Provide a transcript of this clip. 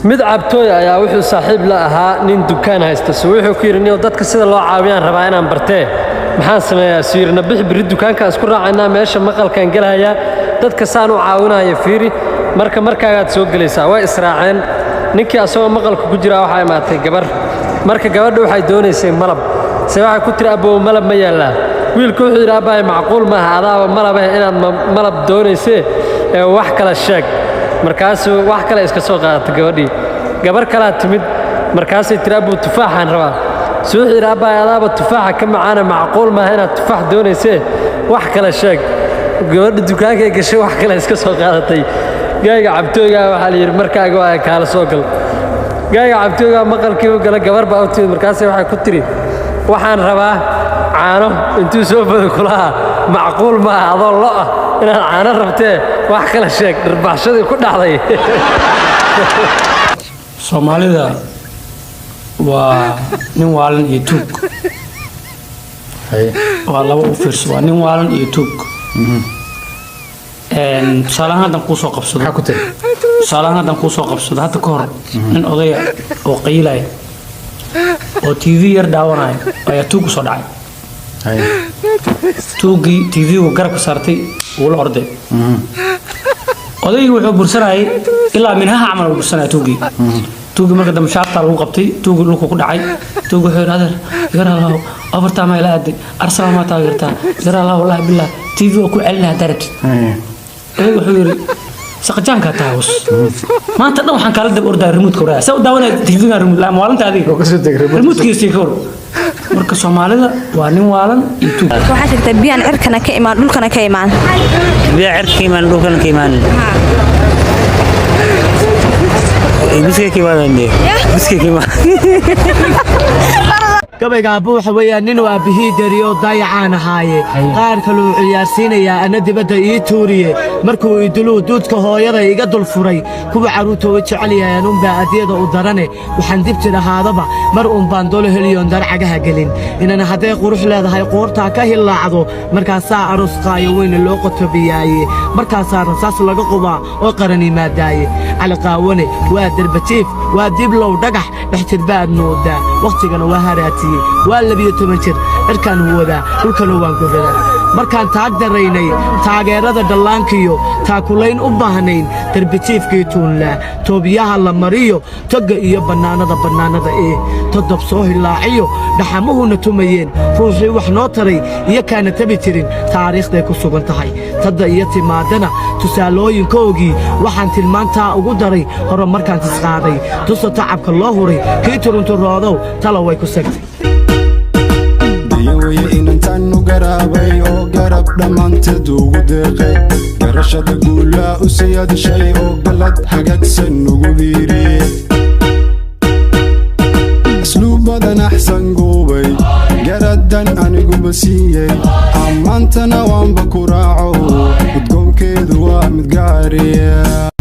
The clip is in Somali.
mid cabtooy ayaa wuxuu saaxiib la ahaa nin dukaan haysta soo wuxuu ku yiri dadka sida loo caawiyaan rabaa inaan bartee maxaan sameeyaa siirna bixi biri dukaanka isku raacayna meesha maqalkan galaya dadka saan u caawinaya fiiri markaagaad soo galaysaa way israaceen ninkii asoo maqalku ku jira waxa imaatay gabar marka gabadhu waxay doonaysay malab waxay ku tiri aboo malab ma yaalaa wiilku wuxuu yiri abaay macquul ma aha adaaba malab inaad malab doonaysay wax kala sheeg markaas wax kale iska soo qaadatay gabadhii gabar kala timid markaasay tiri abuu tufaaxan rabaa soo yiri abaay adaaba tufaaxa ka macaana macquul ma aha inaad tufaax doonaysay wax kala sheeg gabadha dukaanka ay gashay wax kale iska soo qaadatay gaaga cabtooyga waxa la yiri markaaga waa kala soo gal gaaga cabtooyga maqalkii uu gala gabar baa u timid markaasay waxay ku tiri waxaan rabaa caano intuu soo bado kulaha macquul ma aha adoo lo ah inaad caano rabtee wax kala sheeg dharbaaxshadii ku dhacday Soomaalida waa nin waalan iyo tuug waa laba u fiirso waa nin waalan iyo tuug tusaalahaan haddaan kuu soo qabsado hadda ka hor nin odaya oo qaylaya oo TV yar daawanaya ayaa tuug soo dhacay tuugii TV-gu garabka saartay wuu la orday odaygu wuxuu bursanayay ilaa minhaha camal uu bursanayay tuugii marka dambe shaabta lagu qabtay tuugii dhulku ku dhacay tuugii wuxuu yiraahdaa yaralaw afarta ma ila aaday Arsenal ma taageertaa yaralaw wallahi billah TV oo ku celinaha darabti odaygu wuxuu yiri saqajaanka taawus maanta dhan waxaan kala dab ordaa remote ka waraa saw daawanay TV-ga remote la maalinta adiga oo ka soo degay remote-kiisa ka hor marka Soomaalida waa nin waalan iyo tuug waxa jirta biyaan cirkana ka imaan dhulkana ka imaan biya cirka imaan dhulkana ka imaan biska ka imaan biska ka imaan gabayga buuxa weeyaan nin waa bihii dariyo dayacaan ahaaye qaar kale uu ciyaarsiinaya ana dibadda ii tuuriye markuu idulu duudka hooyada iga dul furay kuwa caruurta way jecel yahay baa adiyada u darane waxaan dib jirahaadaba mar baan dolo heliyoon darcagaha gelin inana haday qurux leedahay qoorta ka hilaacdo markaas aroos qaayo weyn loo qotobiyay markaas rasaas laga qubaa oo qarani maadaaye cali qaawane waa darbajiif waa dib low dhagax dhextirbaad nooda waqtigana waa haraati waa 12 jir irkan wada dhulkana waan go'daa markaan taag daraynay taageerada dhallaankiyo taakulayn u baahnayn darbijiifkii tuunla toobiyaha la mariyo toga iyo banaanada todob soo hilaaciyo dhaxamuhuna tumayeen ruuxii wax noo taray iyo kaana tabi jirin taariikhday ku sugan tahay tada iyo timaadana tusaalooyinkoogii waxaan tilmaantaa ugu daray hore markaan tisqaaday tusa tacabka loo huray kii turunturoodow tala way ku sagtay inantaanu garaabay oo garab dhammaanteed ugu deeqay garashada guulaa u siyaadashay oo galad hagaagsan ugu biiriyey asluub badan axsan guubay garadan aniguba siiyey ammaantana waanba ku raaco udgoonkeedu waa mid gaariya